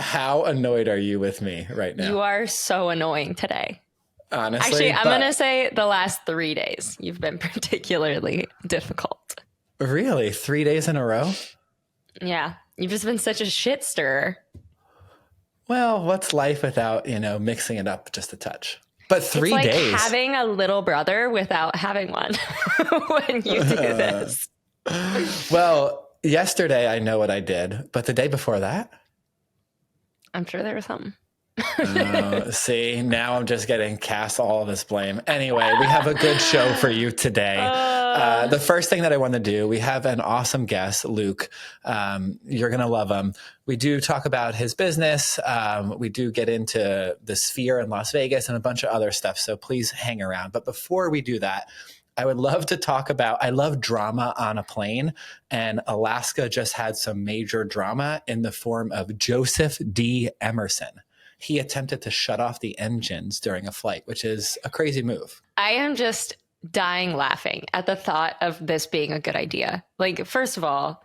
How annoyed are you with me right now? You are so annoying today. Honestly. Actually, I'm going to say the last 3 days you've been particularly difficult. Really? 3 days in a row? Yeah. You've just been such a shit stirrer. Well, what's life without, mixing it up just a touch? But 3 It's like days. having a little brother without having one when you do this. Well, yesterday I know what I did, but the day before that? I'm sure there was something. See, now I'm just getting cast all this blame. Anyway, we have a good show for you today. The first thing that I want to do, we have an awesome guest, Luke. You're going to love him. We do talk about his business. We do get into the Sphere in Las Vegas and a bunch of other stuff. So please hang around. But before we do that, I would love to talk about, I love drama on a plane, and Alaska just had some major drama in the form of Joseph D. Emerson. He attempted to shut off the engines during a flight, which is a crazy move. I am just dying laughing at the thought of this being a good idea. Like, first of all,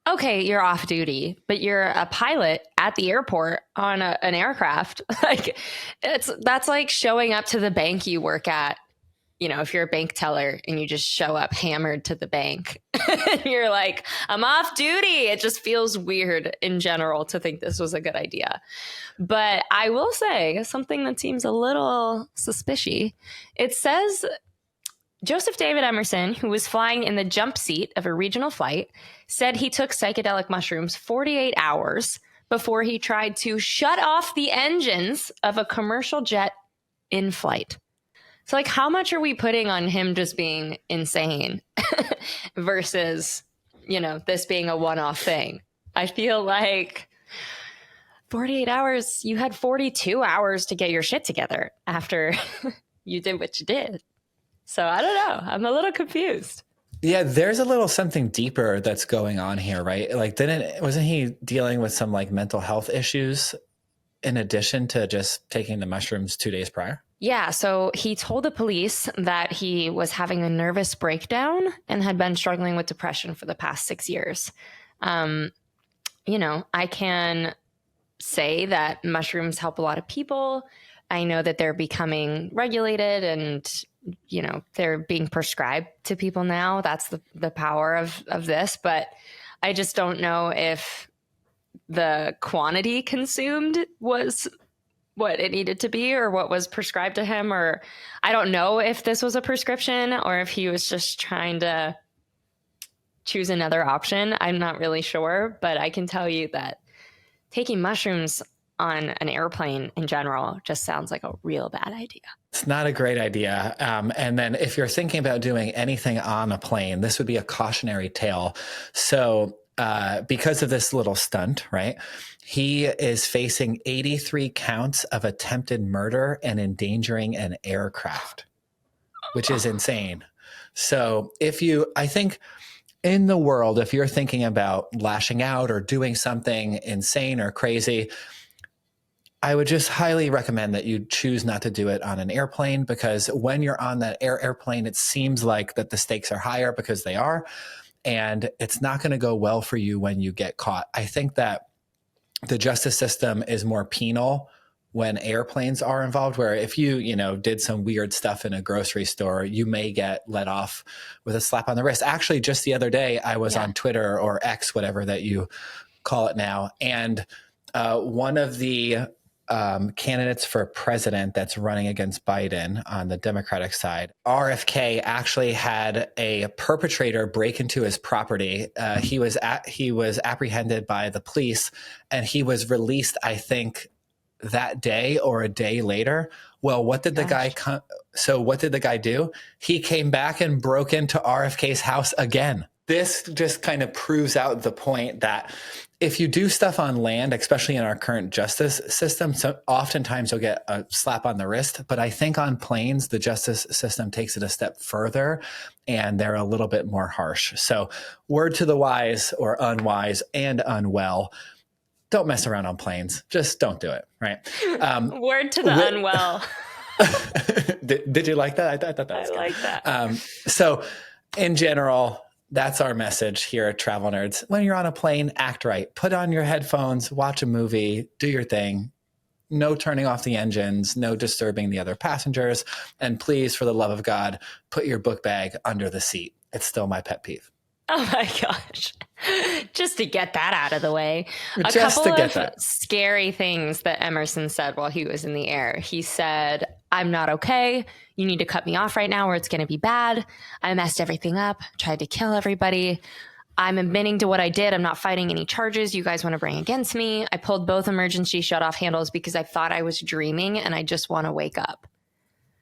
okay, you're off duty, but you're a pilot at the airport on an aircraft. Like, that's like showing up to the bank you work at. You know, if you're a bank teller and you just show up hammered to the bank, and you're like, I'm off duty. It just feels weird in general to think this was a good idea. But I will say something that seems a little suspicious. It says Joseph David Emerson, who was flying in the jump seat of a regional flight, said he took psychedelic mushrooms 48 hours before he tried to shut off the engines of a commercial jet in flight. So, like, how much are we putting on him just being insane versus, this being a one-off thing? I feel like 48 hours, you had 42 hours to get your shit together after you did what you did. So, I don't know. I'm a little confused. Yeah, there's a little something deeper that's going on here, right? Like, wasn't he dealing with some like mental health issues in addition to just taking the mushrooms 2 days prior? Yeah, so he told the police that he was having a nervous breakdown and had been struggling with depression for the past 6 years. I can say that mushrooms help a lot of people. I know that they're becoming regulated and, they're being prescribed to people now. That's the power of this. But I just don't know if the quantity consumed was what it needed to be or what was prescribed to him, or I don't know if this was a prescription or if he was just trying to choose another option. I'm not really sure, but I can tell you that taking mushrooms on an airplane in general just sounds like a real bad idea. It's not a great idea. And then if you're thinking about doing anything on a plane, this would be a cautionary tale. So because of this little stunt, right? He is facing 83 counts of attempted murder and endangering an aircraft, which is insane. So I think in the world, if you're thinking about lashing out or doing something insane or crazy, I would just highly recommend that you choose not to do it on an airplane, because when you're on that airplane, it seems like that the stakes are higher, because they are, and it's not going to go well for you when you get caught. I think that the justice system is more penal when airplanes are involved, where if you, did some weird stuff in a grocery store, you may get let off with a slap on the wrist. Actually, just the other day, I was on Twitter, or X, whatever that you call it now. And one of the candidates for president that's running against Biden on the Democratic side, RFK, actually had a perpetrator break into his property. He was apprehended by the police, and he was released, I think, that day or a day later. Well, what did the guy do? He came back and broke into RFK's house again. This just kind of proves out the point that if you do stuff on land, especially in our current justice system, so oftentimes you'll get a slap on the wrist. But I think on planes, the justice system takes it a step further, and they're a little bit more harsh. So word to the wise or unwise and unwell, don't mess around on planes. Just don't do it, right? Word to the unwell. Did you like that? I thought that was good. I like that. So in general, That's our message here at Travel Nerds. When you're on a plane, act right. Put on your headphones, watch a movie, do your thing. No turning off the engines, no disturbing the other passengers. And please, for the love of God, put your book bag under the seat. It's still my pet peeve. Oh my gosh. Just to get that out of the way. Just to get that. Scary things that Emerson said while he was in the air. He said, I'm not okay. You need to cut me off right now or it's going to be bad. I messed everything up, tried to kill everybody. I'm admitting to what I did. I'm not fighting any charges you guys want to bring against me. I pulled both emergency shutoff handles because I thought I was dreaming and I just want to wake up.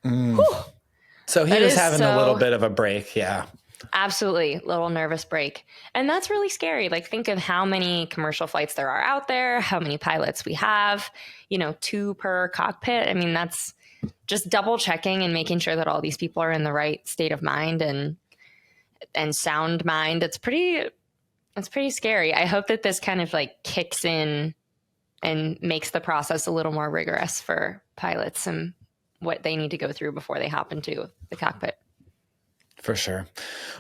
So he was having a little bit of a break. Yeah. Absolutely. Little nervous break. And that's really scary. Like, think of how many commercial flights there are out there, how many pilots we have, 2 per cockpit. I mean, that's just double checking and making sure that all these people are in the right state of mind and sound mind. It's pretty scary. I hope that this kind of like kicks in and makes the process a little more rigorous for pilots and what they need to go through before they hop into the cockpit. For sure.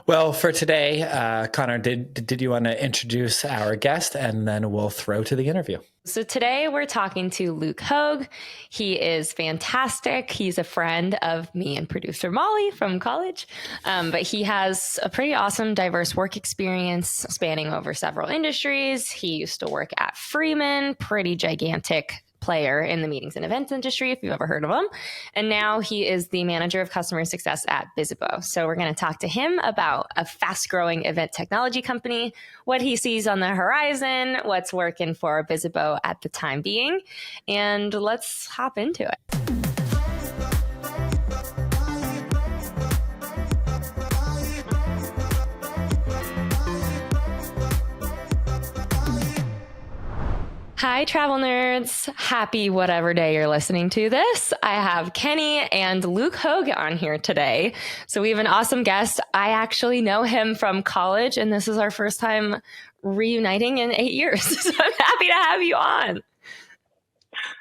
Well, for today, Connor, did you want to introduce our guest and then we'll throw to the interview? So today we're talking to Luke Hogue. He is fantastic. He's a friend of me and producer Molly from college, but he has a pretty awesome, diverse work experience spanning over several industries. He used to work at Freeman, pretty gigantic player in the meetings and events industry, if you've ever heard of him. And now he is the manager of customer success at Bizzabo. So we're going to talk to him about a fast-growing event technology company, what he sees on the horizon, what's working for Bizzabo at the time being, and let's hop into it. Hi, travel nerds. Happy whatever day you're listening to this. I have Kenny and Luke Hogue on here today. So we have an awesome guest. I actually know him from college, and this is our first time reuniting in 8 years. So I'm happy to have you on.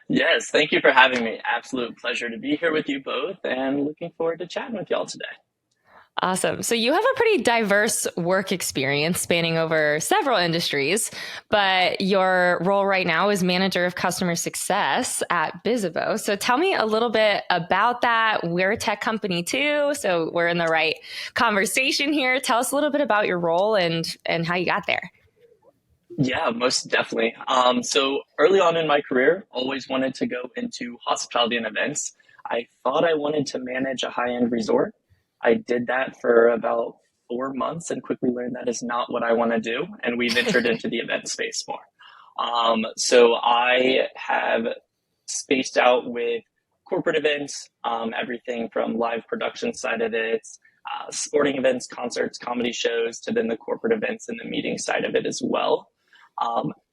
Yes, thank you for having me. Absolute pleasure to be here with you both and looking forward to chatting with y'all today. Awesome. So you have a pretty diverse work experience spanning over several industries, but your role right now is manager of customer success at Bizzabo. So tell me a little bit about that. We're a tech company too, so we're in the right conversation here. Tell us a little bit about your role and how you got there. Yeah, most definitely. So early on in my career, always wanted to go into hospitality and events. I thought I wanted to manage a high-end resort. I did that for about 4 months and quickly learned that is not what I want to do. And we ventured into the event space more. So I have spaced out with corporate events, everything from live production side of it, sporting events, concerts, comedy shows, to then the corporate events and the meeting side of it as well.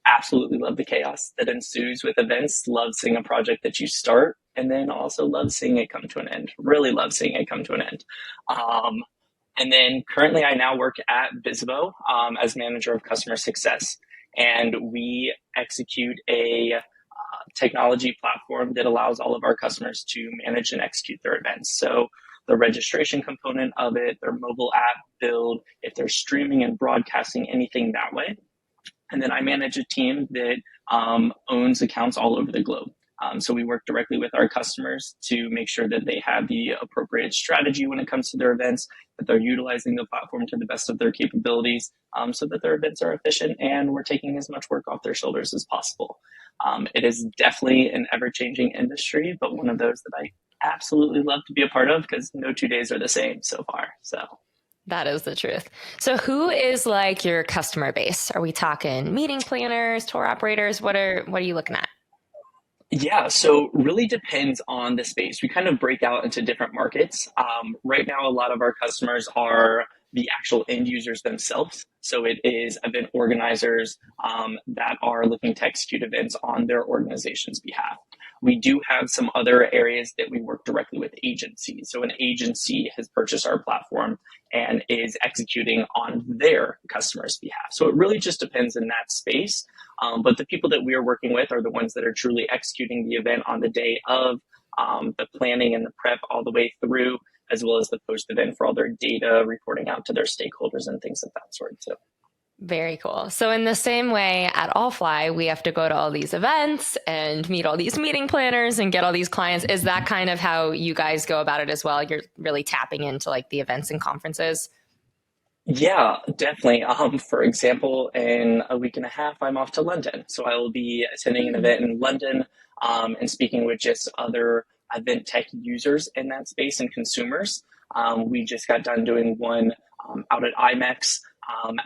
Absolutely love the chaos that ensues with events. Love seeing a project that you start and then also love seeing it come to an end. Really love seeing it come to an end. And then currently I now work at Bizzabo as manager of customer success. And we execute a technology platform that allows all of our customers to manage and execute their events. So the registration component of it, their mobile app build, if they're streaming and broadcasting anything that way. And then I manage a team that owns accounts all over the globe. So we work directly with our customers to make sure that they have the appropriate strategy when it comes to their events, that they're utilizing the platform to the best of their capabilities, so that their events are efficient and we're taking as much work off their shoulders as possible. It is definitely an ever-changing industry, but one of those that I absolutely love to be a part of because no 2 days are the same so far. So that is the truth. So who is like your customer base? Are we talking meeting planners, tour operators? What are you looking at? Yeah, so really depends on the space. We kind of break out into different markets. Right now, a lot of our customers are the actual end users themselves. So it is event organizers that are looking to execute events on their organization's behalf. We do have some other areas that we work directly with agencies. So an agency has purchased our platform and is executing on their customers' behalf. So it really just depends in that space. But the people that we are working with are the ones that are truly executing the event on the day of, the planning and the prep all the way through, as well as the post-event for all their data, reporting out to their stakeholders and things of that sort too. Very cool. So in the same way at Allfly, we have to go to all these events and meet all these meeting planners and get all these clients. Is that kind of how you guys go about it as well? You're really tapping into like the events and conferences? Yeah, definitely. For example, in a week and a half, I'm off to London. So I will be attending an event in London, and speaking with just other event tech users in that space and consumers. We just got done doing one out at IMEX,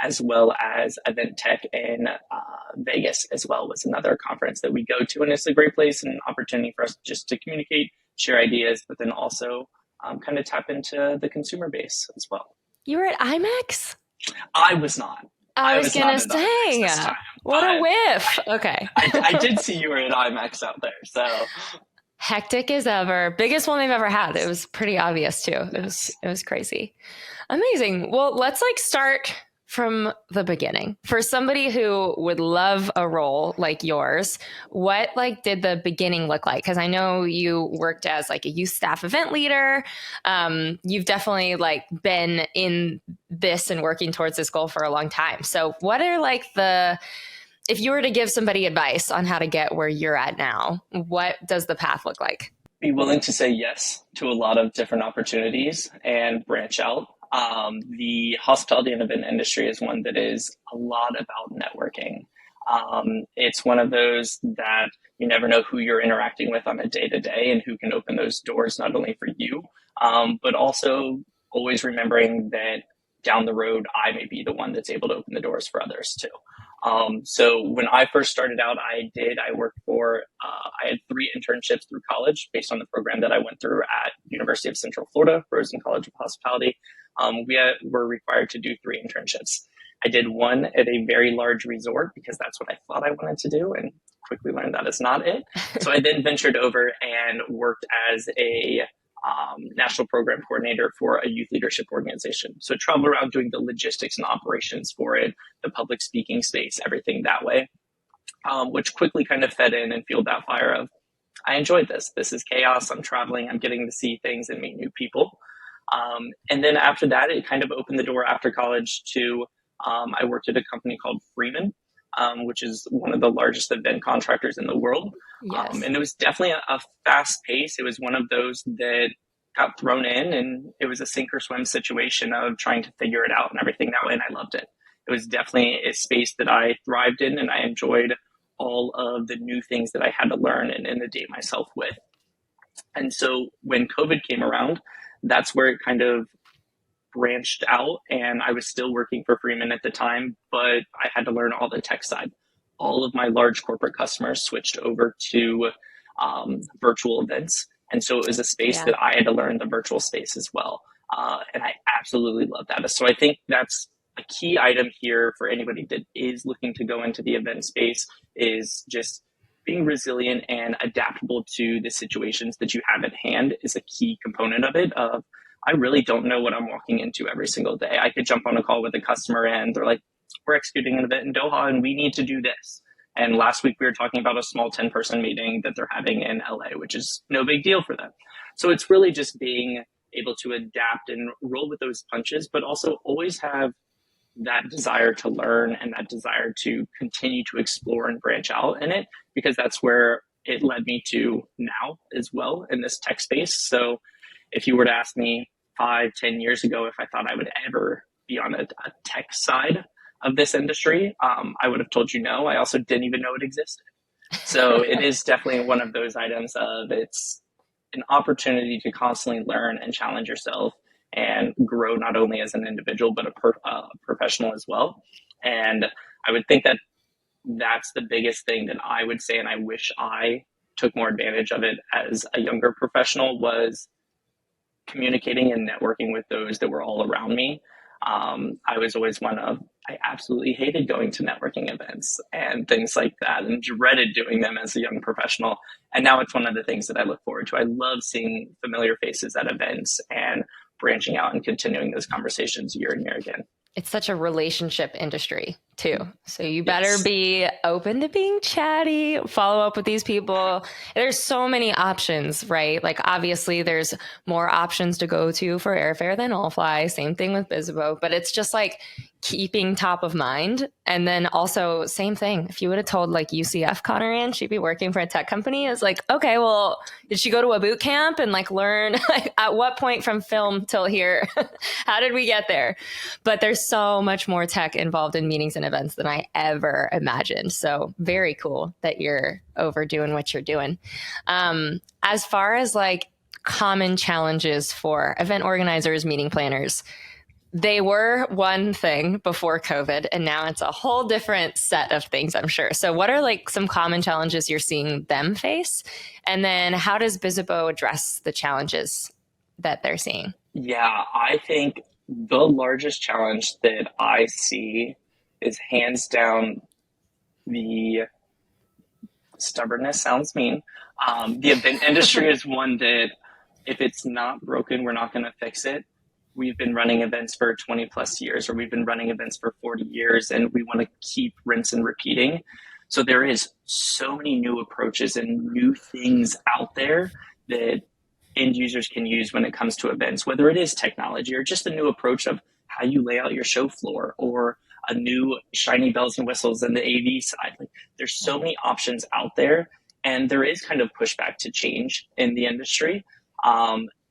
as well as event tech in Vegas as well was another conference that we go to. And it's a great place and an opportunity for us just to communicate, share ideas, but then also kind of tap into the consumer base as well. You were at IMAX? I was not. I was going to say, what a whiff. Okay. I did see you were at IMAX out there. So hectic as ever. Biggest one they've ever had. It was pretty obvious too. It was crazy. Amazing. Well, let's like start from the beginning. For somebody who would love a role like yours, what like did the beginning look like? Because I know you worked as like a youth staff event leader. You've definitely like been in this and working towards this goal for a long time. So what are like if you were to give somebody advice on how to get where you're at now, what does the path look like? Be willing to say yes to a lot of different opportunities and branch out. The hospitality and event industry is one that is a lot about networking. It's one of those that you never know who you're interacting with on a day-to-day and who can open those doors, not only for you, but also always remembering that down the road, I may be the one that's able to open the doors for others too. So when I first started out, I had 3 internships through college based on the program that I went through at University of Central Florida, Rosen College of Hospitality. We were required to do 3 internships. I did one at a very large resort because that's what I thought I wanted to do and quickly learned that is not it. So I then ventured over and worked as a national program coordinator for a youth leadership organization. So travel around doing the logistics and operations for it, the public speaking space, everything that way, which quickly kind of fed in and fueled that fire of, I enjoyed this. This is chaos. I'm traveling. I'm getting to see things and meet new people. And then after that, it kind of opened the door after college to, I worked at a company called Freeman, which is one of the largest event contractors in the world. Yes. And it was definitely a fast pace. It was one of those that got thrown in and it was a sink or swim situation of trying to figure it out and everything that way. And I loved it. It was definitely a space that I thrived in and I enjoyed all of the new things that I had to learn and inundate myself with. And so when COVID came around, that's where it kind of branched out, and I was still working for Freeman at the time, but I had to learn all the tech side. All of my large corporate customers switched over to virtual events. And so it was a space that I had to learn the virtual space as well. And I absolutely love that. So I think that's a key item here for anybody that is looking to go into the event space is just being resilient and adaptable to the situations that you have at hand is a key component of it. I really don't know what I'm walking into every single day. I could jump on a call with a customer and they're like, we're executing an event in Doha and we need to do this. And last week we were talking about a small 10-person meeting that they're having in LA, which is no big deal for them. So it's really just being able to adapt and roll with those punches, but also always have that desire to learn and that desire to continue to explore and branch out in it, because that's where it led me to now as well in this tech space. So if you were to ask me 5-10 years ago if I thought I would ever be on a tech side of this industry, I would have told you no. I also didn't even know it existed. So it is definitely one of those items of it's an opportunity to constantly learn and challenge yourself and grow not only as an individual, but a professional as well. And I would think that that's the biggest thing that I would say, and I wish I took more advantage of it as a younger professional, was communicating and networking with those that were all around me. I was always I absolutely hated going to networking events and things like that and dreaded doing them as a young professional. And now it's one of the things that I look forward to. I love seeing familiar faces at events and branching out and continuing those conversations year and year again. it's such a relationship industry too. So you better Yes. be open to being chatty, follow up with these people. There's so many options, right? Like obviously there's more options to go to for airfare than Allfly. Same thing with Bizzabo, but it's just like keeping top of mind. And then also same thing. If you would have told like UCF Connor Ann she'd be working for a tech company, it's like, okay, well, did she go to a boot camp and like learn at what point from film till here? How did we get there? But there's so much more tech involved in meetings and events than I ever imagined. So very cool that you're overdoing what you're doing. As far as like common challenges for event organizers, meeting planners, they were one thing before COVID, and now it's a whole different set of things, I'm sure. So what are like some common challenges you're seeing them face? And then how does Bizzabo address the challenges that they're seeing? Yeah, I think the largest challenge that I see is hands down the stubbornness sounds mean. The event industry is one that if it's not broken, we're not going to fix it. We've been running events for 20 plus years, or we've been running events for 40 years, and we want to keep rinse and repeating. So there is so many new approaches and new things out there that end users can use when it comes to events, whether it is technology or just a new approach of how you lay out your show floor, or a new shiny bells and whistles in the AV side. Like, there's so many options out there, and there is kind of pushback to change in the industry.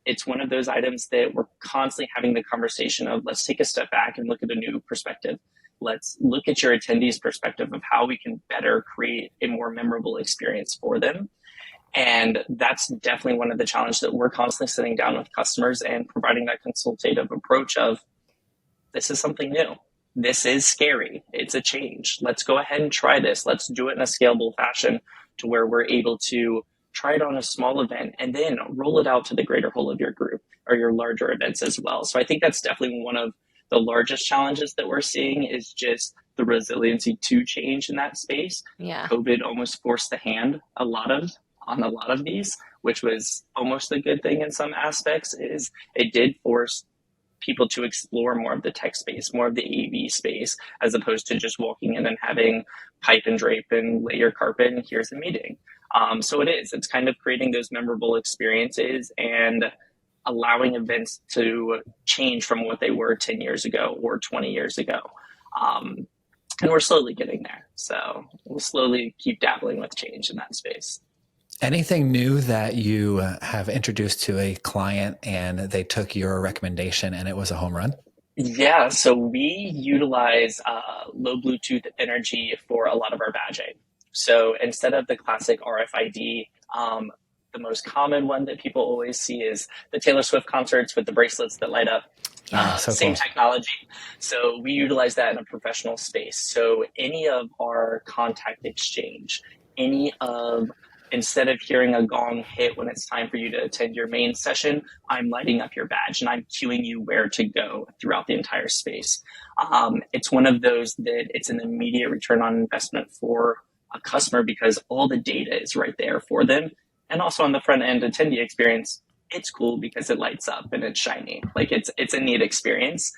It's one of those items that we're constantly having the conversation of, let's take a step back and look at a new perspective. Let's look at your attendees' perspective of how we can better create a more memorable experience for them. And that's definitely one of the challenges that we're constantly sitting down with customers and providing that consultative approach of, this is something new. This is scary. It's a change. Let's go ahead and try this. Let's do it in a scalable fashion to where we're able to try it on a small event and then roll it out to the greater whole of your group or your larger events as well. So I think that's definitely one of the largest challenges that we're seeing, is just the resiliency to change in that space. Yeah. COVID almost forced the hand on a lot of these, which was almost a good thing in some aspects. Is it did force people to explore more of the tech space, more of the AV space, as opposed to just walking in and having pipe and drape and lay your carpet and here's a meeting. So it's kind of creating those memorable experiences and allowing events to change from what they were 10 years ago or 20 years ago. And we're slowly getting there. So we'll slowly keep dabbling with change in that space. Anything new that you have introduced to a client and they took your recommendation and it was a home run? Yeah, so we utilize low Bluetooth energy for a lot of our badging. So instead of the classic RFID, the most common one that people always see is the Taylor Swift concerts with the bracelets that light up. Same cool. technology. So we utilize that in a professional space. So any of our contact exchange, instead of hearing a gong hit when it's time for you to attend your main session, I'm lighting up your badge and I'm cueing you where to go throughout the entire space. It's one of those that it's an immediate return on investment for a customer because all the data is right there for them. And also on the front end attendee experience, it's cool because it lights up and it's shiny. Like it's a neat experience.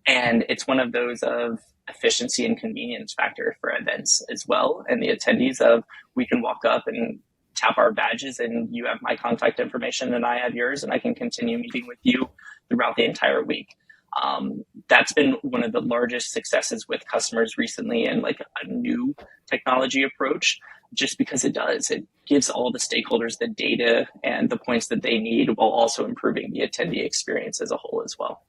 And it's one of those of efficiency and convenience factor for events as well. And the attendees of, we can walk up and tap our badges and you have my contact information and I have yours and I can continue meeting with you throughout the entire week. That's been one of the largest successes with customers recently, and like a new technology approach, just because it gives all the stakeholders the data and the points that they need while also improving the attendee experience as a whole as well.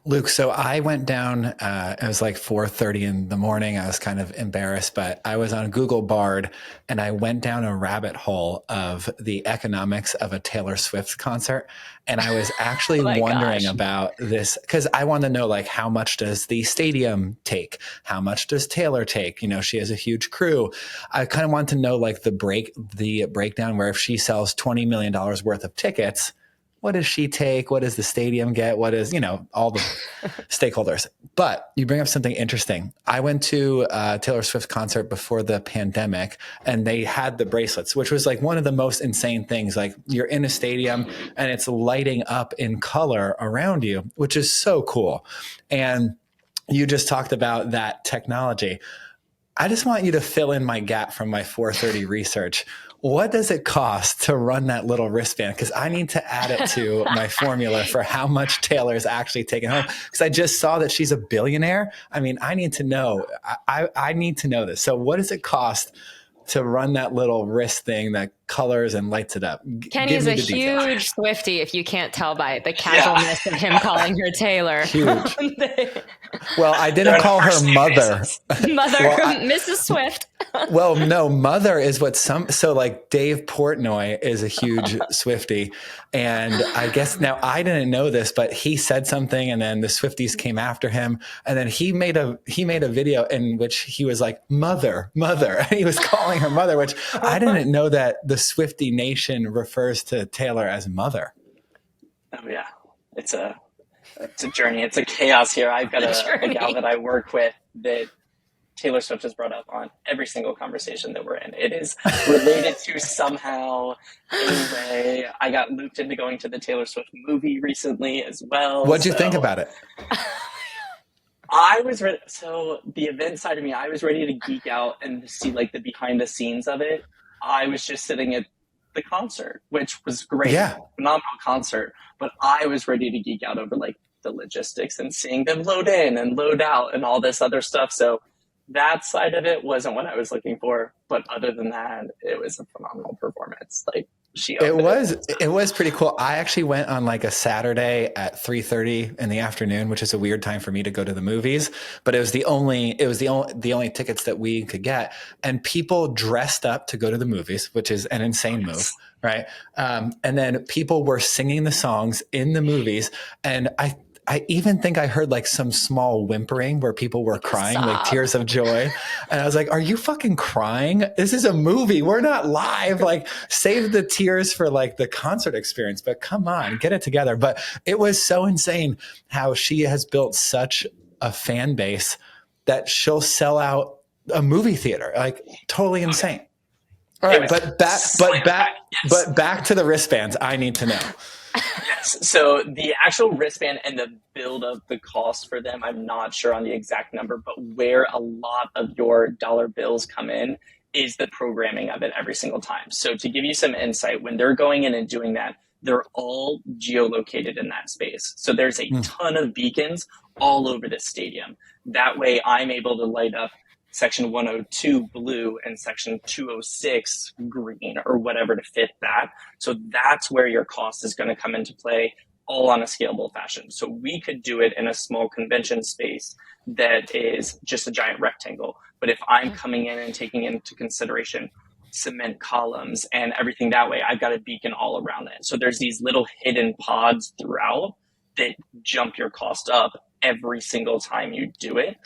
Luke, so I went down, it was like 4:30 in the morning. I was kind of embarrassed, but I was on Google Bard and I went down a rabbit hole of the economics of a Taylor Swift concert. And I was actually wondering about this because I want to know, like, how much does the stadium take? How much does Taylor take? You know, she has a huge crew. I kind of want to know, like, the breakdown where if she sells $20 million worth of tickets, what does she take? What does the stadium get? What is, all the stakeholders? But you bring up something interesting. I went to a Taylor Swift concert before the pandemic and they had the bracelets, which was like one of the most insane things. Like, you're in a stadium and it's lighting up in color around you, which is so cool. And you just talked about that technology. I just want you to fill in my gap from my 430 research. What does it cost to run that little wristband? Because I need to add it to my formula for how much Taylor's actually taking home. Because I just saw that she's a billionaire. I mean, I need to know. I need to know this. So what does it cost to run that little wrist thing that colors and lights it up? Kenny's a huge Swiftie, if you can't tell by the casualness of him calling her Taylor. Huge. Well, I didn't call her mother. Mrs. Swift. Well, no, mother is what so like Dave Portnoy is a huge Swiftie. And I guess now I didn't know this, but he said something and then the Swifties came after him. And then he made a video in which he was like, mother. And he was calling her mother, which I didn't know that the Swiftie Nation refers to Taylor as mother. Oh yeah. It's a journey. It's a chaos here. I've got a gal that I work with that Taylor Swift has brought up on every single conversation that we're in. It is related to somehow. Anyway, I got looped into going to the Taylor Swift movie recently as well. What'd you think about it? I was ready. So the event side of me, I was ready to geek out and see like the behind the scenes of it. I was just sitting at the concert, which was great. Yeah. Phenomenal concert. But I was ready to geek out over like the logistics and seeing them load in and load out and all this other stuff. So that side of it wasn't what I was looking for, but other than that, it was a phenomenal performance. Like it was pretty cool. I actually went on like a Saturday at 3:30 in the afternoon, which is a weird time for me to go to the movies, but it was the only tickets that we could get, and people dressed up to go to the movies, which is an insane move. Right. And then people were singing the songs in the movies, and I even think I heard like some small whimpering where people were crying, like tears of joy. And I was like, are you fucking crying? This is a movie. We're not live. Like, save the tears for like the concert experience, but come on, get it together. But it was so insane how she has built such a fan base that she'll sell out a movie theater. Like, totally insane. All right, but back to the wristbands. I need to know. Yes. So the actual wristband and the build of the cost for them, I'm not sure on the exact number, but where a lot of your dollar bills come in is the programming of it every single time. So to give you some insight, when they're going in and doing that, they're all geolocated in that space. So there's a ton of beacons all over the stadium. That way I'm able to light up section 102 blue and section 206 green or whatever to fit that. So that's where your cost is going to come into play, all on a scalable fashion. So we could do it in a small convention space that is just a giant rectangle. But if I'm coming in and taking into consideration cement columns and everything that way, I've got a beacon all around it. So there's these little hidden pods throughout that jump your cost up every single time you do it.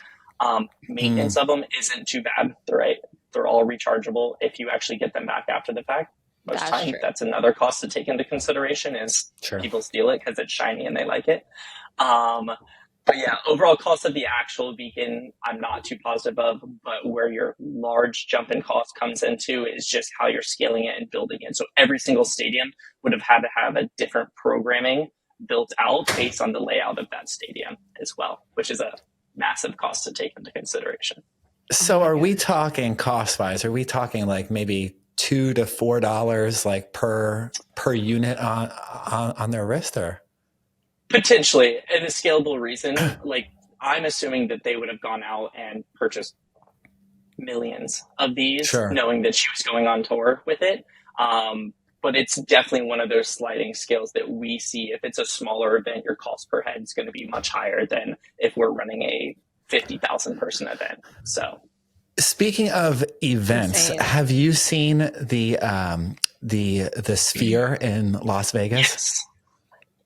Maintenance of them isn't too bad. They're all rechargeable if you actually get them back after the fact. Most time, that's another cost to take into consideration is people steal it because it's shiny and they like it. But yeah, overall cost of the actual beacon, I'm not too positive of, but where your large jump in cost comes into is just how you're scaling it and building it. So every single stadium would have had to have a different programming built out based on the layout of that stadium as well, which is a massive cost to take into consideration. So are we talking cost wise? Are we talking like maybe $2 to $4 like per unit on their wrist, or? Potentially, in a scalable reason. Like, I'm assuming that they would have gone out and purchased millions of these, knowing that she was going on tour with it. But it's definitely one of those sliding scales that we see. If it's a smaller event, your cost per head is going to be much higher than if we're running a 50,000 person event. So, speaking of events, have you seen the Sphere in Las Vegas?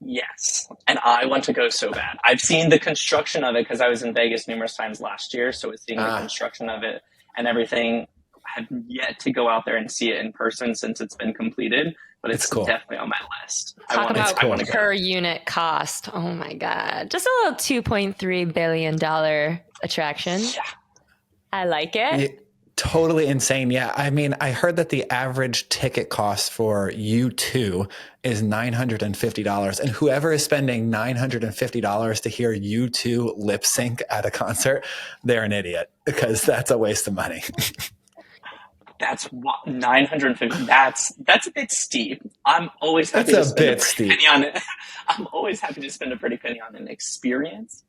Yes. And I want to go so bad. I've seen the construction of it because I was in Vegas numerous times last year. So seeing the construction of it and everything. I have yet to go out there and see it in person since it's been completed, but it's cool. Definitely on my list. Talk about per unit cost. Oh my God. Just a little $2.3 billion attraction. Yeah. I like it. Totally insane. Yeah. I mean, I heard that the average ticket cost for U2 is $950. And whoever is spending $950 to hear U2 lip sync at a concert, they're an idiot because that's a waste of money. That's what 950. That's a bit steep. I'm always happy That's to a spend bit steep. penny on it. I'm always happy to spend a pretty penny on an experience.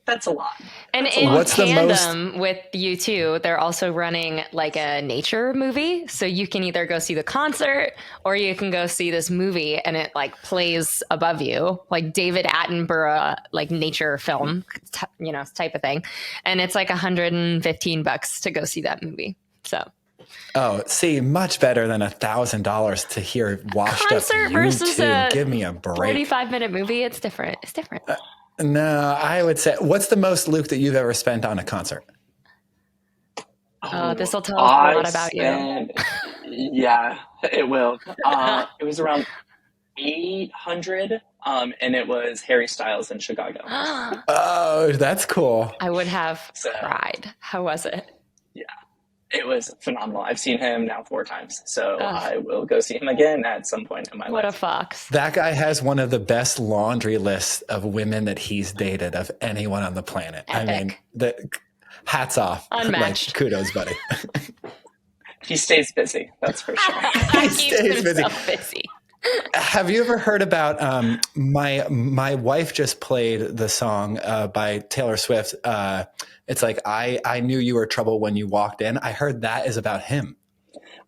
That's a lot. And That's a in lot. What's the tandem with U2, they're also running like a nature movie. So you can either go see the concert or you can go see this movie and it like plays above you, like David Attenborough, like nature film, type of thing. And it's like $115 to go see that movie. So. Oh, see, much better than $1,000 to hear washed Concert up versus U2. a Give me a break. 45-minute movie. It's different. It's different. No, I would say, what's the most, Luke, that you've ever spent on a concert? Oh, this will tell us a lot about you. Yeah, it will. It was around 800, and it was Harry Styles in Chicago. Oh, that's cool. I would have cried. How was it? Yeah, it was phenomenal. I've seen him now 4 times, so I will go see him again at some point in my life. What a fox. That guy has one of the best laundry lists of women that he's dated of anyone on the planet. Epic. I mean, hats off. Unmatched. Like, kudos, buddy. He stays busy, that's for sure. He stays busy. busy. Have you ever heard about my wife just played the song by Taylor Swift. It's like, I knew you were trouble when you walked in. I heard that is about him.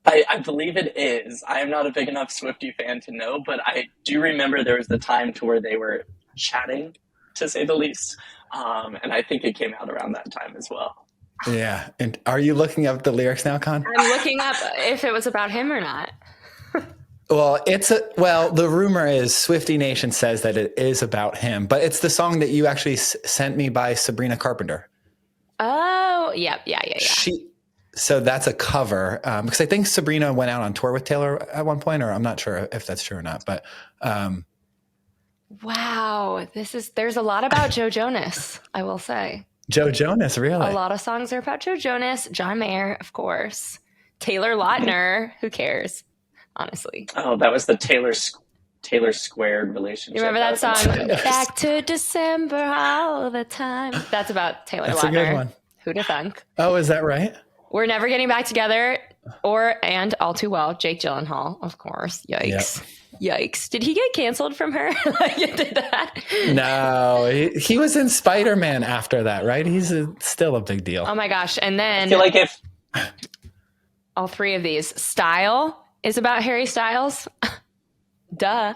I believe it is. I am not a big enough Swiftie fan to know, but I do remember there was the time to where they were chatting, to say the least. And I think it came out around that time as well. Yeah. And are you looking up the lyrics now, Con? I'm looking up if it was about him or not. Well, the rumor is Swiftie Nation says that it is about him, but it's the song that you actually sent me by Sabrina Carpenter. Oh, yeah. So that's a cover, because I think Sabrina went out on tour with Taylor at one point, or I'm not sure if that's true or not, but wow, there's a lot about Joe Jonas, I will say. Joe Jonas, really? A lot of songs are about Joe Jonas, John Mayer, of course, Taylor Lautner, who cares, honestly. Oh, that was the Taylor Squared relationship. You remember that song? Back to December all the time. That's about Taylor That's Lautner. a good one. Who'da thunk? Oh, is that right? We're never getting back together. And all too well, Jake Gyllenhaal, of course. Yikes. Yep. Yikes. Did he get canceled from her? Like it did that? No, he was in Spider-Man after that, right? He's still a big deal. Oh my gosh. And then I feel like if all 3 of these. Style is about Harry Styles. Duh.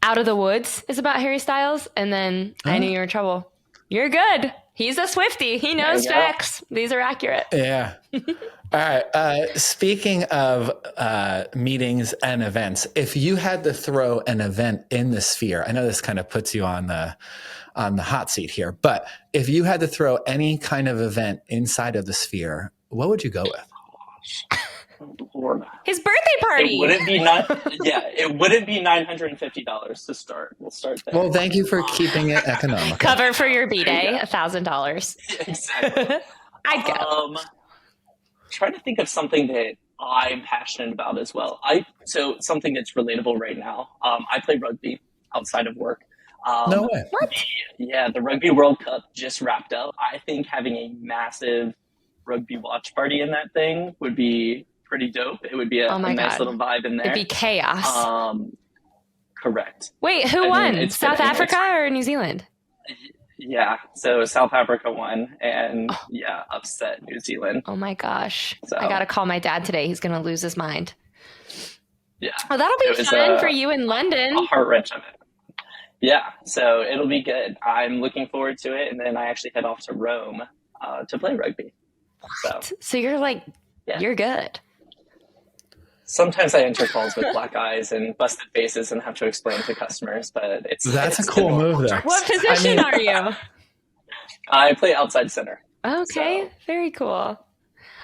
Out of the Woods is about Harry Styles. And then I Knew You Were in Trouble. You're good. He's a Swiftie. He knows facts. These are accurate. Yeah. All right. Speaking of meetings and events, if you had to throw an event in the sphere, I know this kind of puts you on the hot seat here, but if you had to throw any kind of event inside of the sphere, what would you go with? Lord. His birthday party. It wouldn't be $950 to start. We'll start there. Well, thank you for keeping it economical. Cover for your B-Day, $1,000. Exactly. I'd go. Trying to think of something that I'm passionate about as well. So something that's relatable right now. I play rugby outside of work. No way. What? The Rugby World Cup just wrapped up. I think having a massive rugby watch party in that thing would be pretty dope. It would be a nice little vibe in there. It'd be chaos. Correct. Wait, who won? South Africa or New Zealand? Yeah, so South Africa won, and upset New Zealand. Oh my gosh. So, I gotta call my dad today. He's gonna lose his mind. Yeah. Oh, that'll be fun for you in London. A heart wrench of it. Yeah, so it'll be good. I'm looking forward to it, and then I actually head off to Rome to play rugby. So you're like, you're good. Sometimes I enter calls with black eyes and busted faces and have to explain to customers, but that's a cool move there. What position are you? I play outside center. Okay, very cool.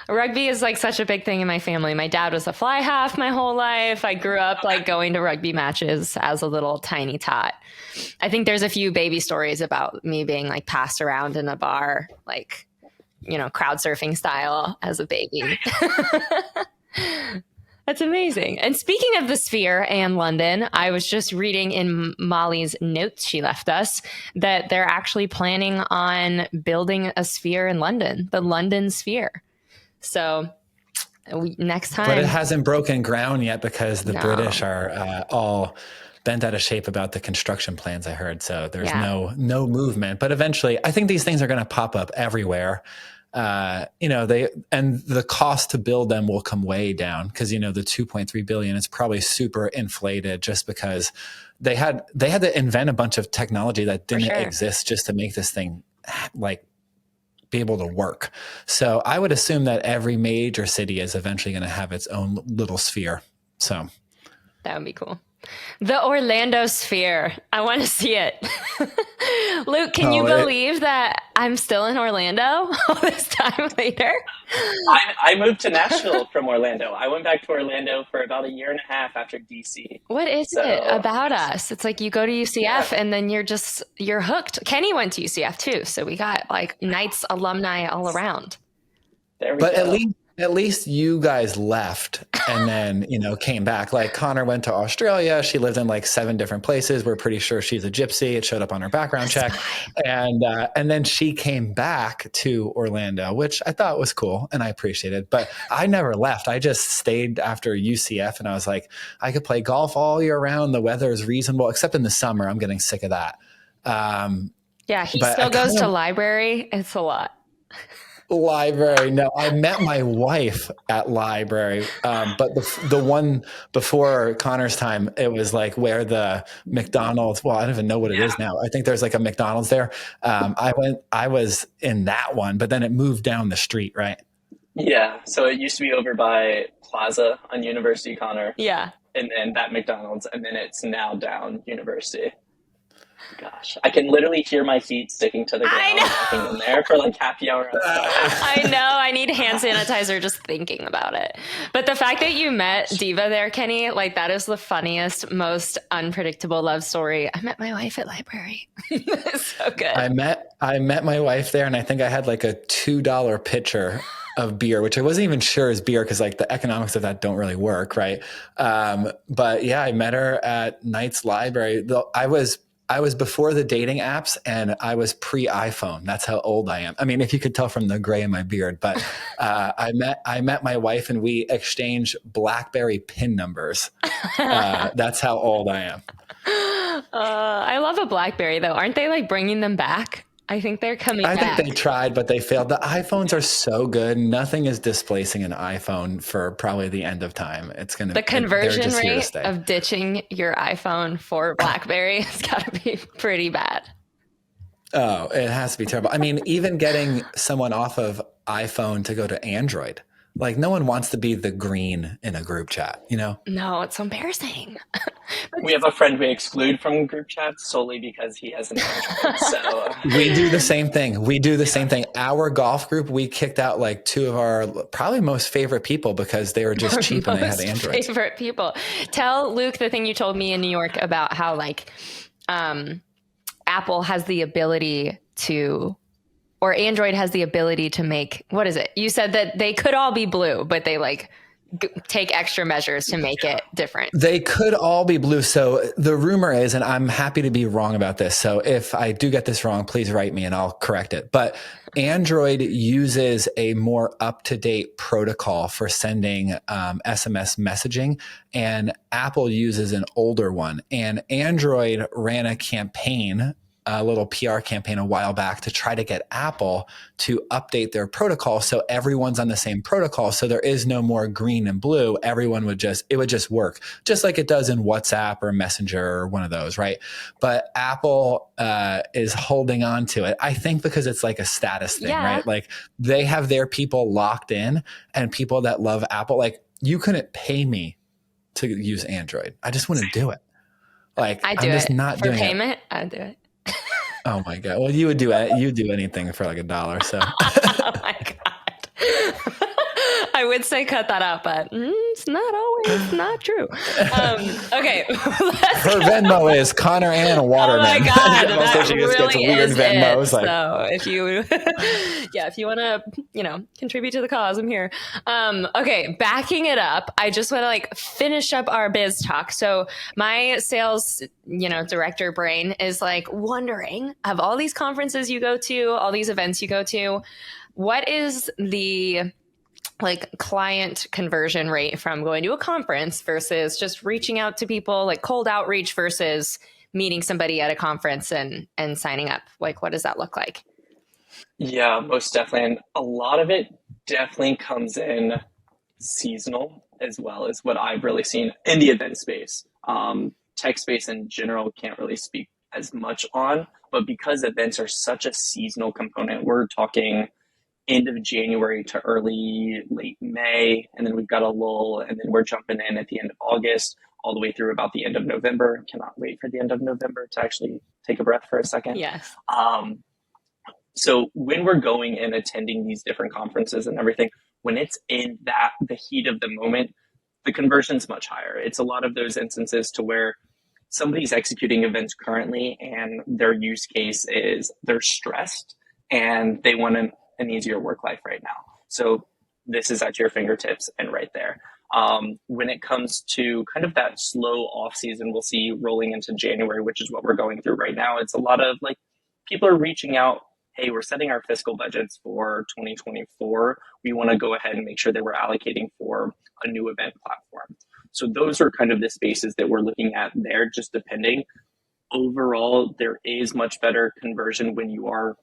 Rugby is like such a big thing in my family. My dad was a fly half my whole life. I grew up like going to rugby matches as a little tiny tot. I think there's a few baby stories about me being like passed around in a bar, like crowd surfing style as a baby. That's amazing. And speaking of the Sphere and London, I was just reading in Molly's notes she left us that they're actually planning on building a sphere in London, the London Sphere. So next time. But it hasn't broken ground yet because the British are all bent out of shape about the construction plans, I heard. So there's no movement. But eventually, I think these things are going to pop up everywhere. The cost to build them will come way down because, the 2.3 billion is probably super inflated just because they had to invent a bunch of technology that didn't exist just to make this thing be able to work. So I would assume that every major city is eventually going to have its own little sphere. So that would be cool. The Orlando Sphere. I want to see it. Luke, can you believe that I'm still in Orlando all this time later? I moved to Nashville from Orlando. I went back to Orlando for about a year and a half after DC. What is it about us? It's like you go to UCF and then you're hooked. Kenny went to UCF too. So we got Knights alumni all around. There we go. At least you guys left and then, came back. Like Connor went to Australia. She lived in 7 different places. We're pretty sure she's a gypsy. It showed up on her background check. And then she came back to Orlando, which I thought was cool and I appreciated. But I never left. I just stayed after UCF and I was like, I could play golf all year round. The weather is reasonable, except in the summer. I'm getting sick of that. He still goes to library. It's a lot. Library. No, I met my wife at library. But the one before Connor's time, it was where the McDonald's, well, I don't even know what it is now. I think there's a McDonald's there. I was in that one, but then it moved down the street, right? Yeah. So it used to be over by Plaza on University, Connor. Yeah. And then that McDonald's, and then it's now down University. Gosh, I can literally hear my feet sticking to the ground walking in there for happy hour. I know. I need hand sanitizer just thinking about it. But the fact that you met Diva there, Kenny, that is the funniest, most unpredictable love story. I met my wife at library. So good. I met my wife there, and I think I had a $2 pitcher of beer, which I wasn't even sure is beer because the economics of that don't really work, right? But yeah, I met her at Knight's Library. I was before the dating apps and I was pre-iPhone. That's how old I am. I mean, if you could tell from the gray in my beard, but I met my wife and we exchanged BlackBerry PIN numbers. That's how old I am. I love a BlackBerry though. Aren't they bringing them back? I think they're coming back. I think they tried, but they failed. The iPhones are so good. Nothing is displacing an iPhone for probably the end of time. It's going to the conversion rate of ditching your iPhone for BlackBerry has got to be pretty bad. Oh, it has to be terrible. I mean, even getting someone off of iPhone to go to Android. No one wants to be the green in a group chat, No, it's so embarrassing. We have a friend we exclude from group chats solely because he has an Android. So we do the same thing. Our golf group, we kicked out 2 of our probably most favorite people because they were just cheap and they had Androids. Favorite people. Tell Luke the thing you told me in New York about how Apple has the ability to, or Android has the ability to make, what is it? You said that they could all be blue, but they take extra measures to make it different. They could all be blue. So the rumor is, and I'm happy to be wrong about this. So if I do get this wrong, please write me and I'll correct it. But Android uses a more up-to-date protocol for sending SMS messaging, and Apple uses an older one. And Android ran a little PR campaign a while back to try to get Apple to update their protocol so everyone's on the same protocol. So there is no more green and blue. Everyone would just work just like it does in WhatsApp or Messenger or one of those, right? But Apple is holding on to it. I think because it's a status thing, right? They have their people locked in, and people that love Apple, you couldn't pay me to use Android. I just wouldn't do it. I do I'm just it not for doing payment. it. I do it. Oh my God. Well, you would do anything for $1. So. Oh my God. I I would say cut that out, but it's not always not true. Okay. Her Venmo is Connor Ann Waterman. Oh my God. Also, That she just gets really weird is Venmos. it. So if you, if you want to, contribute to the cause, I'm here. Okay. Backing it up, I just want to finish up our biz talk. So my sales, director brain is wondering, of all these conferences you go to, all these events you go to, what is the client conversion rate from going to a conference versus just reaching out to people, cold outreach versus meeting somebody at a conference and signing up? What does that look like? Yeah, most definitely. And a lot of it definitely comes in seasonal as well as what I've really seen in the event space. Tech space in general can't really speak as much on, but because events are such a seasonal component, we're talking end of January to late May, and then we've got a lull, and then we're jumping in at the end of August, all the way through about the end of November. Cannot wait for the end of November to actually take a breath for a second. Yes. So when we're going and attending these different conferences and everything, when it's in the heat of the moment, the conversion's much higher. It's a lot of those instances to where somebody's executing events currently and their use case is they're stressed and they want an easier work life right now. So this is at your fingertips and right there. When it comes to kind of that slow off season, we'll see rolling into January, which is what we're going through right now. It's a lot of people are reaching out. Hey, we're setting our fiscal budgets for 2024. We want to go ahead and make sure that we're allocating for a new event platform. So those are kind of the spaces that we're looking at there, just depending. Overall, there is much better conversion when you are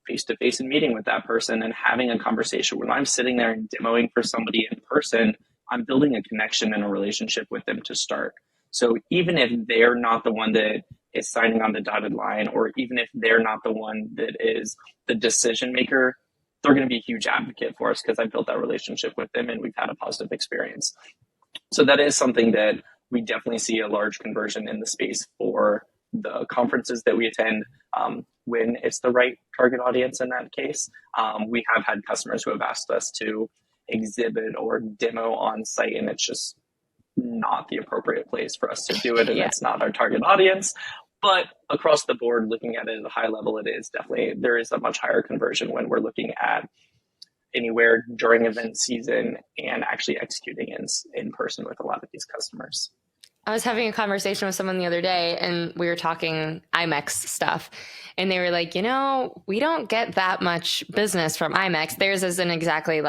face-to-face and meeting with that person and having a conversation. When I'm sitting there and demoing for somebody in person, I'm building a connection and a relationship with them to start. So even if they're not the one that is signing on the dotted line, or even if they're not the one that is the decision maker, they're going to be a huge advocate for us because I built that relationship with them and we've had a positive experience. So that is something that we definitely see a large conversion in the space for the conferences that we attend. When it's the right target audience in that case. We have had customers who have asked us to exhibit or demo on site, and it's just not the appropriate place for us to do it, and it's not our target audience. But across the board, looking at it at a high level, there is a much higher conversion when we're looking at anywhere during event season and actually executing in person with a lot of these customers. I was having a conversation with someone the other day and we were talking IMEX stuff. And they were like, we don't get that much business from IMEX. Theirs isn't exactly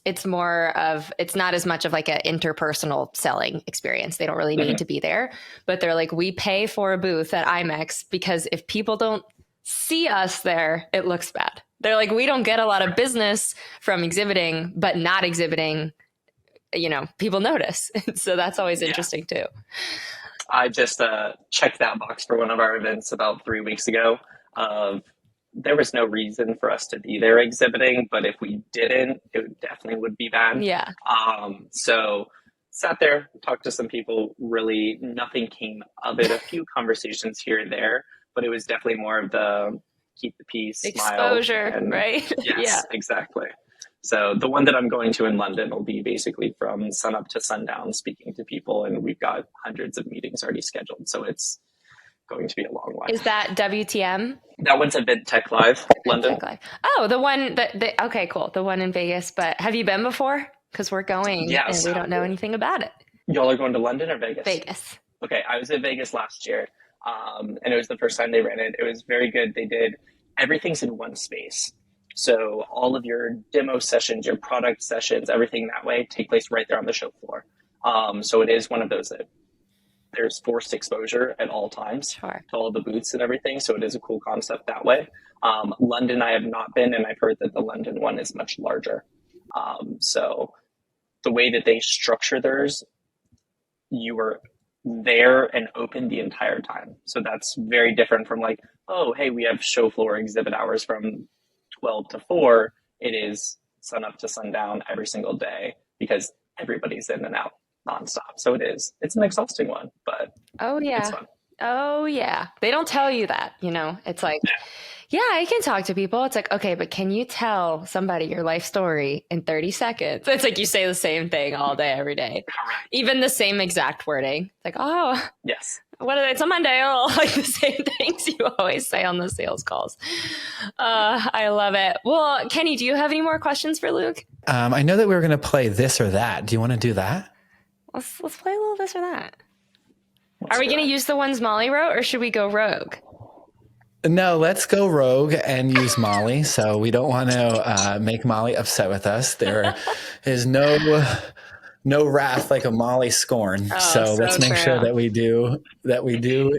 it's not as much of an interpersonal selling experience. They don't really need to be there. But they're like, we pay for a booth at IMEX because if people don't see us there, it looks bad. They're like, we don't get a lot of business from exhibiting, but not exhibiting, people notice. So that's always interesting too. I just checked that box for one of our events about 3 weeks ago. There was no reason for us to be there exhibiting, but if we didn't, it definitely would be bad. Yeah. So sat there, talked to some people, really nothing came of it. A few conversations here and there, but it was definitely more of the keep the peace, exposure, smile. right? Yes, exactly. So the one that I'm going to in London will be basically from sun up to sundown, speaking to people, and we've got hundreds of meetings already scheduled. So it's going to be a long one. Is that WTM? That one's at VidTech Live, London. VidTech Live. Oh, the one okay, cool. The one in Vegas. But have you been before? Because we're going and we don't know anything about it. Y'all are going to London or Vegas? Vegas. Okay, I was in Vegas last year, and it was the first time they ran it. It was very good. They did everything's in one space. So all of your demo sessions, your product sessions, everything that way take place right there on the show floor. So it is one of those that there's forced exposure at all times to all the booths and everything. So it is a cool concept that way. London, I have not been, and I've heard that the London one is much larger. So the way that they structure theirs, you are there and open the entire time. So that's very different from oh, hey, we have show floor exhibit hours from 12 to 4. It is sun up to sundown every single day because everybody's in and out nonstop. So it's an exhausting one, but it's fun. Oh yeah. They don't tell you that, it's Yeah, I can talk to people. It's like, okay, but can you tell somebody your life story in 30 seconds? It's like you say the same thing all day, every day. Correct. Even the same exact wording. It's like, oh, Yes. what are they? It's a Monday. Oh, like the same things you always say on the sales calls. I love it. Well, Kenny, do you have any more questions for Luke? I know that we were going to play this or that. Do you want to do that? Let's play a little this or that. Are we going to use the ones Molly wrote, or should we go rogue? No, let's go rogue and use Molly. So we don't want to make Molly upset with us. There is no wrath like a Molly scorn. So let's make sure that we do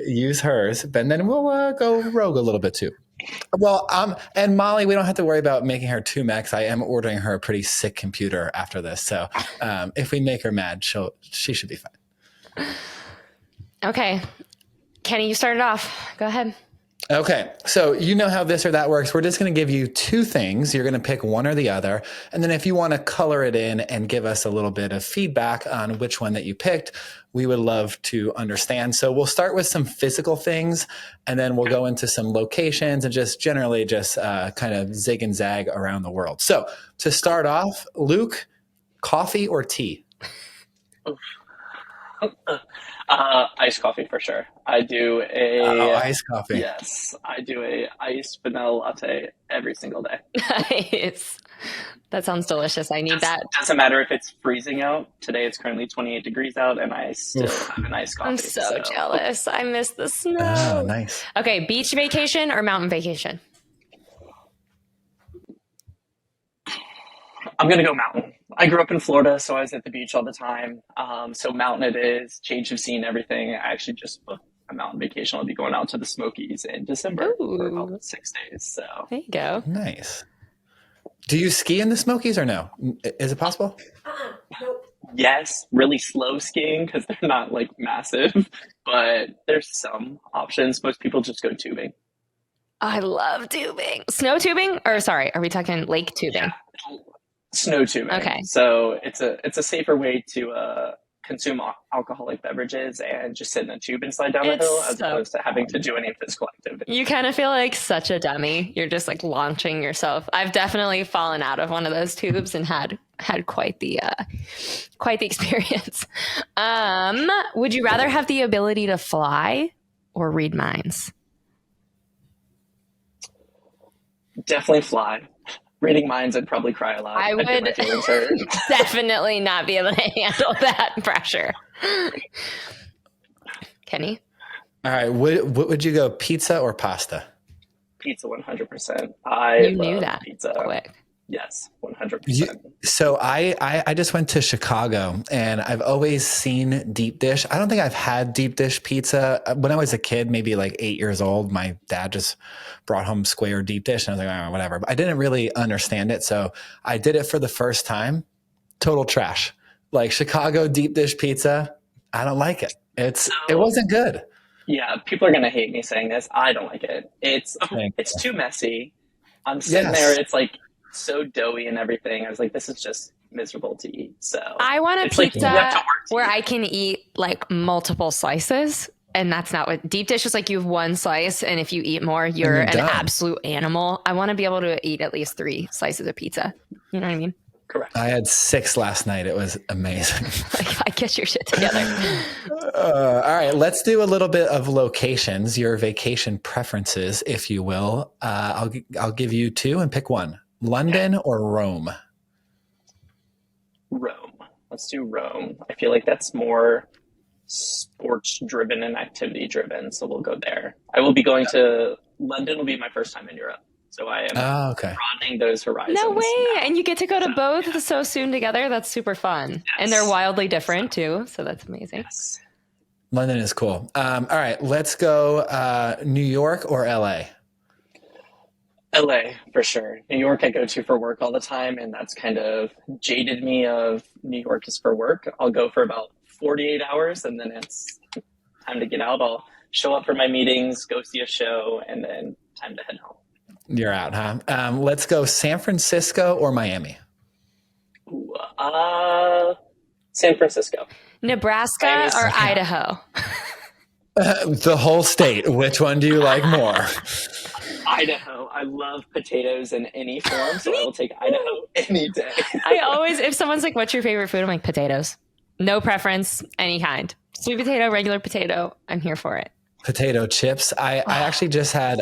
use hers, and then we'll go rogue a little bit too. Well, and Molly, we don't have to worry about making her too mad. I am ordering her a pretty sick computer after this. So if we make her mad, she should be fine. Okay. Kenny, you started off. Go ahead. Okay. So you know how this or that works. We're just going to give you two things. You're going to pick one or the other. And then if you want to color it in and give us a little bit of feedback on which one that you picked, we would love to understand. So we'll start with some physical things, and then we'll go into some locations and just generally kind of zig and zag around the world. So to start off, Luke, coffee or tea? Iced coffee for sure. I do iced coffee. Yes, I do a iced vanilla latte every single day. Nice. That sounds delicious. I need that. Doesn't matter if it's freezing out. Today it's currently 28 degrees out, and I still have an iced coffee. I'm so jealous. I miss the snow. Oh, nice. Okay, beach vacation or mountain vacation? I'm going to go mountain. I grew up in Florida, so I was at the beach all the time. So mountain it is, change of scene, everything. I actually just booked a mountain vacation. I'll be going out to the Smokies in December for about 6 days. So there you go. Nice. Do you ski in the Smokies or no? Is it possible? Nope. Yes, really slow skiing because they're not like massive, but there's some options. Most people just go tubing. I love tubing. Snow tubing? Or sorry, are we talking lake tubing? Yeah. Snow tubing. Okay. So it's a safer way to consume alcoholic beverages and just sit in a tube and slide down the hill as opposed to having to do any physical activity. You kind of feel like such a dummy. You're just like launching yourself. I've definitely fallen out of one of those tubes and had quite the experience. Would you rather have the ability to fly or read minds? Definitely fly. Reading minds, I'd probably cry a lot. I would definitely not be able to handle that pressure. Kenny? All right. What would you go, pizza or pasta? Pizza, 100%. I knew that pizza. Quick. Yes, 100%. So I just went to Chicago, and I've always seen deep dish. I don't think I've had deep dish pizza. When I was a kid, maybe like 8 years old, my dad just brought home square deep dish, and I was like, oh, whatever. But I didn't really understand it, so I did it for the first time. Total trash. Like Chicago deep dish pizza, I don't like it. It wasn't good. Yeah, people are gonna hate me saying this. I don't like it. It's too messy. I'm sitting there. It's like so doughy and everything. I was like, this is just miserable to eat. So I want a pizza where I can eat like multiple slices, and that's not what deep dish is. Like you have one slice, and if you eat more, you're an absolute animal. I want to be able to eat at least 3 slices of pizza. You know what I mean? Correct. I had 6 last night. It was amazing. I get your shit together. All right, let's do a little bit of locations, your vacation preferences, if you will. I'll give you 2 and pick one. London or Rome? Rome. Let's do Rome. I feel like that's more sports driven and activity driven. So we'll go there. I will be going to London will be my first time in Europe. So I am broadening those horizons. No way. Now. And you get to go to both so soon together. That's super fun. Yes. And they're wildly different too. So that's amazing. Yes. London is cool. All right, let's go New York or LA? LA for sure. New York I go to for work all the time, and that's kind of jaded me of New York is for work. I'll go for about 48 hours, and then it's time to get out. I'll show up for my meetings, go see a show, and then time to head home. You're out, huh? Let's go San Francisco or Miami? Ooh, San Francisco. Nebraska Miami's or Idaho? The whole state. Which one do you like more? Idaho. I love potatoes in any form, so I will take Idaho any day. I always, if someone's like, what's your favorite food? I'm like, potatoes. No preference, any kind. Sweet potato, regular potato. I'm here for it. Potato chips. I actually just had,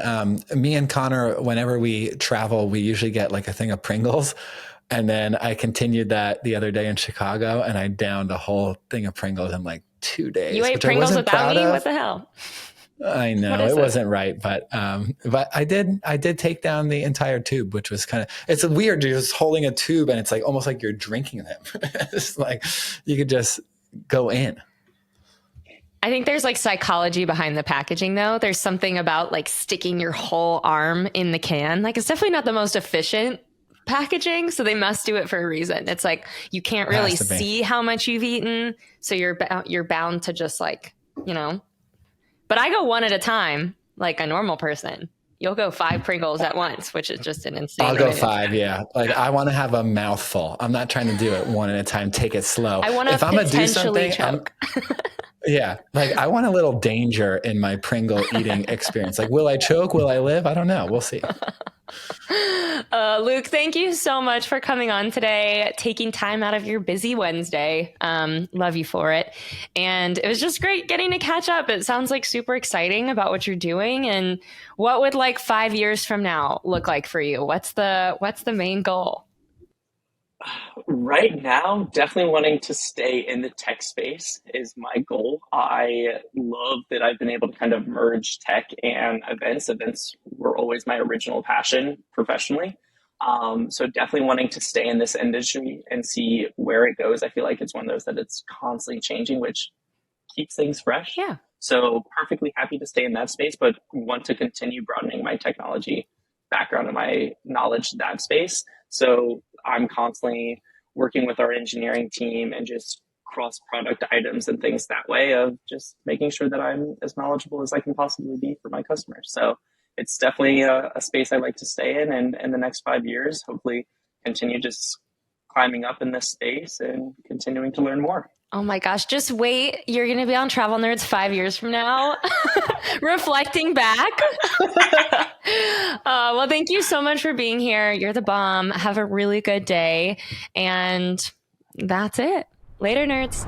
me and Connor, whenever we travel, we usually get like a thing of Pringles. And then I continued that the other day in Chicago, and I downed a whole thing of Pringles in like 2 days. You ate Pringles without me? What the hell? I know it wasn't right, but I did take down the entire tube, which was kind of, it's weird. You're just holding a tube and it's like almost like you're drinking them. It's like you could just go in. I think there's like psychology behind the packaging though. There's something about like sticking your whole arm in the can. Like it's definitely not the most efficient packaging, so they must do it for a reason. It's like you can't really see how much you've eaten, so you're bound to just like, you know. But I go one at a time, like a normal person. You'll go 5 Pringles at once, which is just an insane. I'll go 5, yeah. Like I want to have a mouthful. I'm not trying to do it one at a time. Take it slow. I want to potentially choke. Yeah, like I want a little danger in my Pringle eating experience. Like, will I choke? Will I live? I don't know. We'll see. Luke, thank you so much for coming on today, taking time out of your busy Wednesday. Love you for it. And it was just great getting to catch up. It sounds like super exciting about what you're doing. And what would like 5 years from now look like for you? What's the main goal? Right now, definitely wanting to stay in the tech space is my goal. I love that I've been able to kind of merge tech and events. Events were always my original passion professionally. So definitely wanting to stay in this industry and see where it goes. I feel like it's one of those that it's constantly changing, which keeps things fresh. Yeah. So perfectly happy to stay in that space, but want to continue broadening my technology background and my knowledge in that space. So I'm constantly working with our engineering team and just cross product items and things that way of just making sure that I'm as knowledgeable as I can possibly be for my customers. So it's definitely a space I like to stay in, and in the next 5 years, hopefully continue just climbing up in this space and continuing to learn more. Oh my gosh, just wait. You're going to be on Travel Nerds 5 years from now, reflecting back. Well, thank you so much for being here. You're the bomb. Have a really good day. And that's it. Later, nerds.